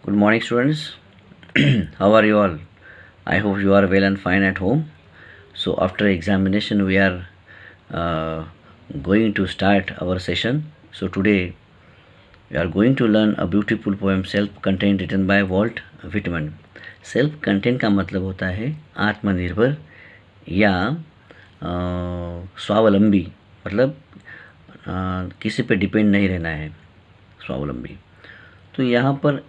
Good morning, students. How are you all? I hope you are well and fine at home. So, after examination, we are uh, going to start our session. So, today we are going to learn a beautiful poem, Self-Contained, written by Walt Whitman. Self content का मतलब होता है आत्मनिर्भर या स्वावलंबी, मतलब किसी पे डिपेंड नहीं रहना है, स्वावलंबी। तो यहाँ पर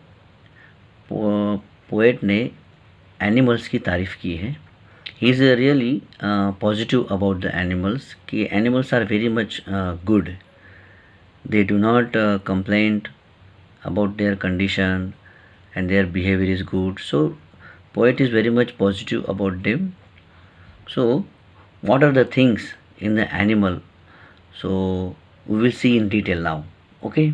पोएट ने एनिमल्स की तारीफ़ की है। He is really positive about the animals कि animals are very much good, they do not complain about their condition and their behavior is good. So poet is very much positive about them. So what are the things in the animal? So we will see in detail now. Okay,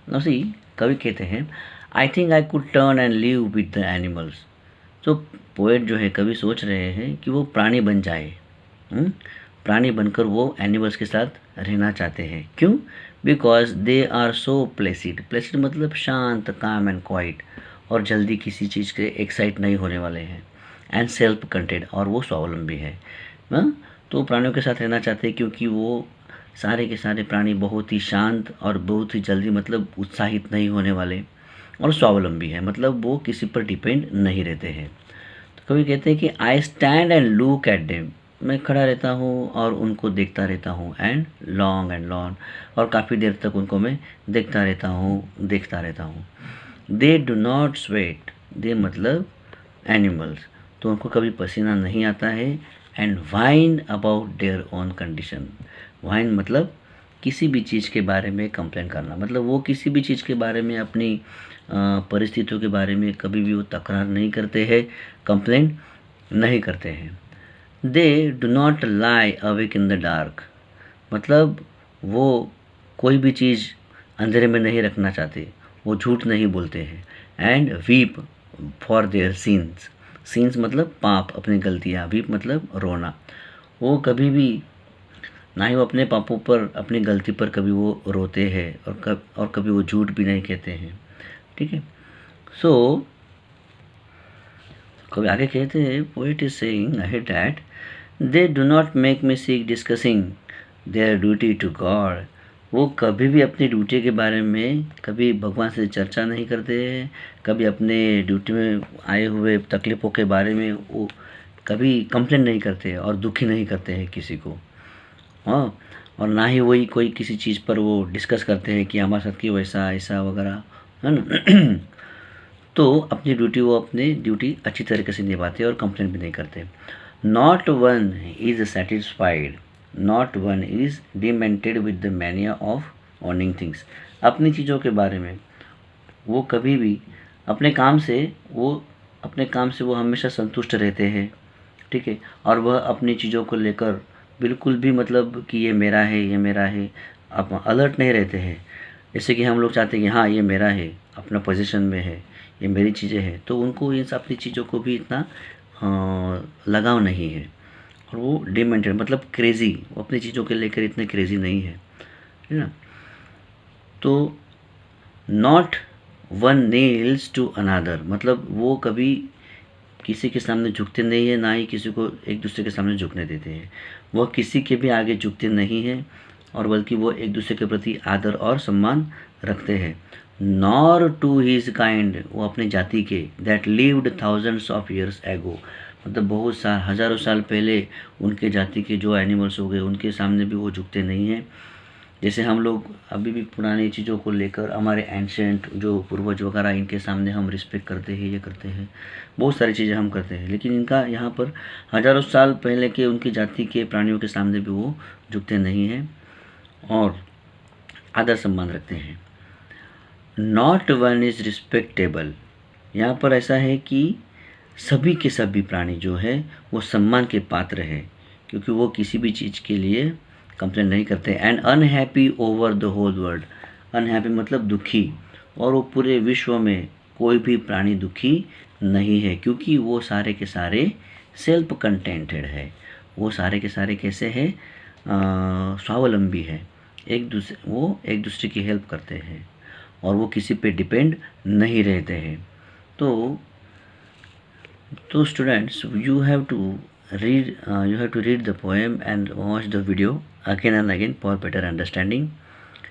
now see, कवि कहते हैं I think I could turn and live with the animals. तो poet जो है, कवि सोच रहे हैं कि वो प्राणी बन जाए, प्राणी बनकर वो एनिमल्स के साथ रहना चाहते हैं। क्यों? Because they are so placid. Placid मतलब शांत, काम एंड क्वाइट, और जल्दी किसी चीज़ के एक्साइट नहीं होने वाले हैं। एंड सेल्फ कंटेंट, और वो स्वावलंबी है ना। तो प्राणियों के साथ रहना चाहते हैं क्योंकि वो सारे के सारे प्राणी बहुत ही शांत और बहुत ही जल्दी, मतलब उत्साहित नहीं होने वाले, और स्वावलंबी है, मतलब वो किसी पर डिपेंड नहीं रहते हैं। तो कभी कहते हैं कि I stand and look at them, मैं खड़ा रहता हूँ और उनको देखता रहता हूँ। एंड लॉन्ग, और काफ़ी देर तक उनको मैं देखता रहता हूँ। दे डू नॉट स्वेट, दे मतलब एनिमल्स, तो उनको कभी पसीना नहीं आता है। And wine about their own condition, wine मतलब किसी भी चीज़ के बारे में कंप्लेन करना, मतलब वो किसी भी चीज़ के बारे में, अपनी परिस्थितियों के बारे में कभी भी वो तकरार नहीं करते हैं, कंप्लेन नहीं करते हैं। दे do not lie awake in the dark, मतलब वो कोई भी चीज़ अंधेरे में नहीं रखना चाहते, वो झूठ नहीं बोलते हैं। And weep for their scenes, scenes मतलब पाप, अपनी गलतियाँ, वीप मतलब रोना। वो कभी भी ना ही वो अपने पापों पर, अपनी गलती पर कभी वो रोते हैं, और कभी वो झूठ भी नहीं कहते हैं। ठीक है। सो कभी आगे कहते हैं, poet is saying ahead that they do not make me seek discussing their duty to God, वो कभी भी अपनी ड्यूटी के बारे में कभी भगवान से चर्चा नहीं करते हैं, कभी अपने ड्यूटी में आए हुए तकलीफ़ों के बारे में वो कभी कंप्लेन नहीं करते और दुखी नहीं करते हैं किसी को। हाँ, और ना ही वही कोई किसी चीज़ पर वो डिस्कस करते हैं कि हमारे साथ क्यों ऐसा ऐसा वगैरह, है ना। तो अपनी ड्यूटी अच्छी तरीके से निभाते हैं और कंप्लेन भी नहीं करते। Not one is satisfied, not one is demented with the mania of owning things, अपनी चीज़ों के बारे में वो कभी भी अपने काम से वो हमेशा संतुष्ट रहते हैं। ठीक है। और वह अपनी चीज़ों को लेकर बिल्कुल भी, मतलब कि ये मेरा है, आप अलर्ट नहीं रहते हैं। जैसे कि हम लोग चाहते हैं कि हाँ ये मेरा है, अपना पोजीशन में है, ये मेरी चीज़ें हैं, तो उनको इन अपनी चीज़ों को भी इतना लगाव नहीं है। और वो डिमेंटेड मतलब क्रेज़ी, वो अपनी चीज़ों के लेकर इतने क्रेज़ी नहीं है ना। तो not one kneels to another, मतलब वो कभी किसी के सामने झुकते नहीं है, ना ही किसी को एक दूसरे के सामने झुकने देते हैं। वह किसी के भी आगे झुकते नहीं हैं, और बल्कि वो एक दूसरे के प्रति आदर और सम्मान रखते हैं। नॉर टू हिज काइंड, वो अपनी जाति के, that lived thousands of years ago, मतलब बहुत साल, हज़ारों साल पहले उनके जाति के जो एनिमल्स हो गए, उनके सामने भी वो झुकते नहीं हैं। जैसे हम लोग अभी भी पुरानी चीज़ों को लेकर, हमारे एंशेंट जो पूर्वज वगैरह, इनके सामने हम रिस्पेक्ट करते हैं, ये करते हैं, बहुत सारी चीज़ें हम करते हैं, लेकिन इनका यहाँ पर हज़ारों साल पहले के उनकी जाति के प्राणियों के सामने भी वो झुकते नहीं हैं और आदर सम्मान रखते हैं। नॉट वन इज़ रिस्पेक्टेबल, यहाँ पर ऐसा है कि सभी के सभी प्राणी जो है वो सम्मान के पात्र है, क्योंकि वो किसी भी चीज़ के लिए कंप्लेन नहीं करते। And unhappy over the whole world, unhappy मतलब दुखी, और वो पूरे विश्व में कोई भी प्राणी दुखी नहीं है, क्योंकि वो सारे के सारे सेल्फ कंटेंटेड है। वो सारे के सारे कैसे हैं? स्वावलंबी है, वो एक दूसरे की हेल्प करते हैं, और वो किसी पे डिपेंड नहीं रहते हैं। तो students, you have to read the poem and watch the video again and again for better understanding.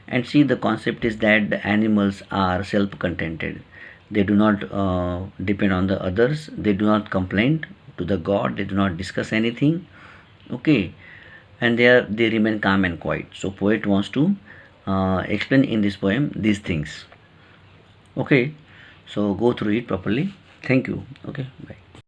And see, the concept is that the animals are self-contented. They do not depend on the others. They do not complain to the god. They do not discuss anything. Okay, and they remain calm and quiet. So poet wants to explain in this poem these things. Okay, so go through it properly. Thank you. Okay, bye.